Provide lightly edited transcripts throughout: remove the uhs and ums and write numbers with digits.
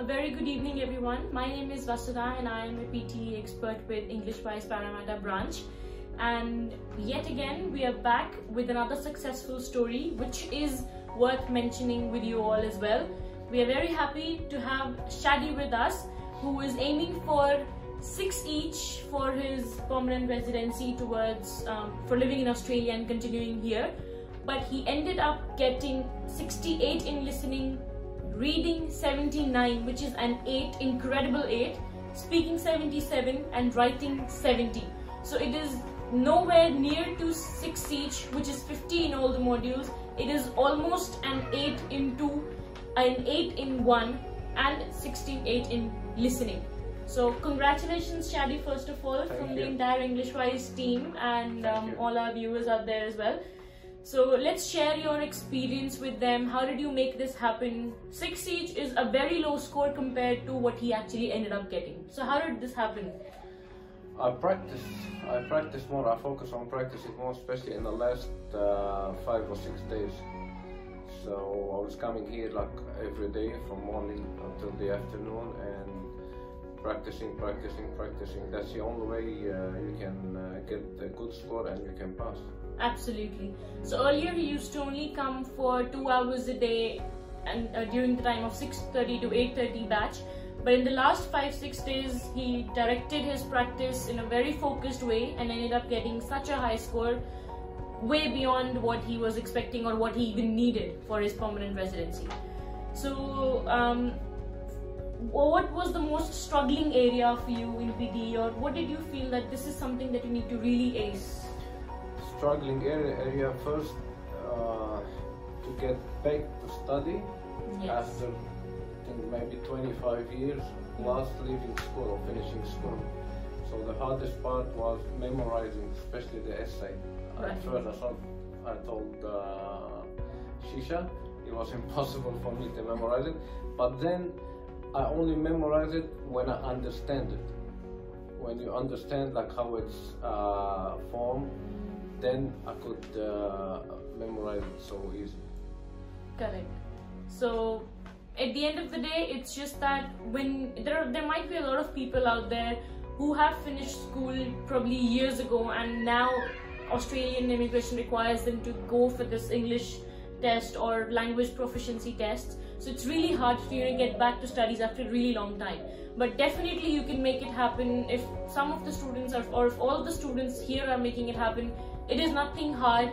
A very good evening everyone. My name is Vasudha and I am a PT expert with EnglishWise Parramatta branch. And yet again we are back with another successful story which is worth mentioning with you all as well. We are very happy to have Chadi with us, who is aiming for 6 each for his permanent residency towards for living in Australia and continuing here. But he ended up getting 68 in listening, reading 79, which is an 8, incredible 8, speaking 77 and writing 70. So it is nowhere near to 6 each, which is 50 in all the modules. It is almost an 8 in 2, an 8 in 1 and 68 in listening. So congratulations Chadi, first of all, from the entire EnglishWise team and all our viewers out there as well. So let's share your experience with them. How did you make this happen? 6 each is a very low score compared to what he actually ended up getting. So how did this happen? I practice more, I focus on practicing more, especially in the last 5 or 6 days. So I was coming here like every day from morning until the afternoon and practicing. That's the only way you can get a good score and you can pass. Absolutely. So earlier he used to only come for 2 hours a day and during the time of 6:30 to 8:30 batch. But in the last 5-6 days he directed his practice in a very focused way and ended up getting such a high score, way beyond what he was expecting or what he even needed for his permanent residency. So what was the most struggling area for you in PD, or what did you feel that this is something that you need to really ace? Struggling area first, to get back to study. Yes. After I think maybe 25 years plus leaving school or finishing school. So the hardest part was memorizing, especially the essay. Right. At first I told Shisha it was impossible for me to memorize it, but then I only memorize it when I understand it. When you understand like how it's formed, then I could memorize it so easy. Correct. So at the end of the day, it's just that when there might be a lot of people out there who have finished school probably years ago and now Australian immigration requires them to go for this English test or language proficiency tests. So it's really hard to get back to studies after a really long time. But definitely you can make it happen if some of the students or if all of the students here are making it happen. It is nothing hard.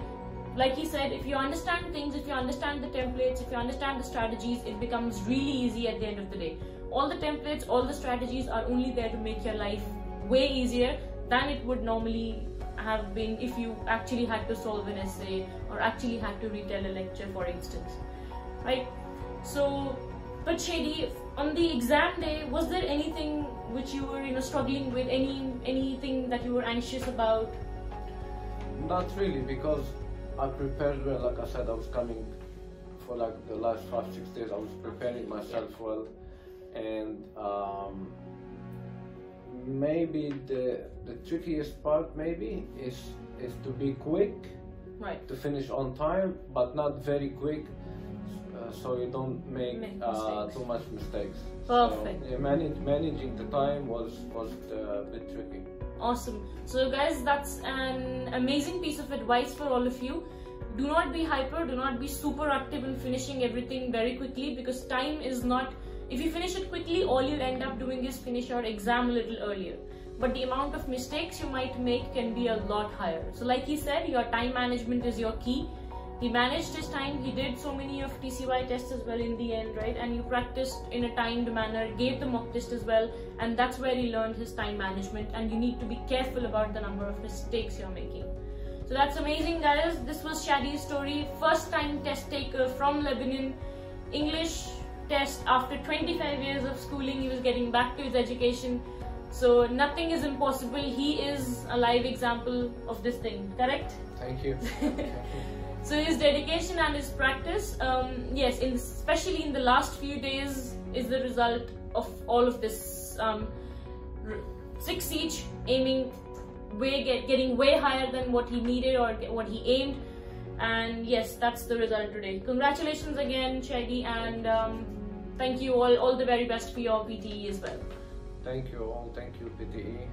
Like he said, if you understand things, if you understand the templates, if you understand the strategies, it becomes really easy at the end of the day. All the templates, all the strategies are only there to make your life way easier than it would normally have been if you actually had to solve an essay or actually had to retell a lecture, for instance. Right? So, but Chadi, on the exam day, was there anything which you were struggling with, anything that you were anxious about? Not really, because I prepared well. Like I said, I was coming for like the last 5-6 days. I was preparing myself well, and maybe the trickiest part maybe is to be quick, right? To finish on time, but not very quick, so you don't make too much mistakes. Perfect. So, managing the time was a bit tricky. Awesome. So guys, that's an amazing piece of advice for all of you. Do not be hyper, do not be super active in finishing everything very quickly, because time is not, if you finish it quickly, all you'll end up doing is finish your exam a little earlier. But the amount of mistakes you might make can be a lot higher. So like he said, your time management is your key. He managed his time, he did so many of TCY tests as well in the end, right? And you practiced in a timed manner, gave the mock test as well, and that's where he learned his time management, and you need to be careful about the number of mistakes you're making. So that's amazing guys. This was Chadi's story, first time test taker from Lebanon, English test after 25 years of schooling. He was getting back to his education. So nothing is impossible. He is a live example of this thing, correct? Thank you. So his dedication and his practice, yes, especially in the last few days, is the result of all of this. 6 each, aiming getting way higher than what he needed or what he aimed, and yes, that's the result today. Congratulations again, Chadi, and Thank you all the very best for your PTE as well. Thank you all. Thank you PTE.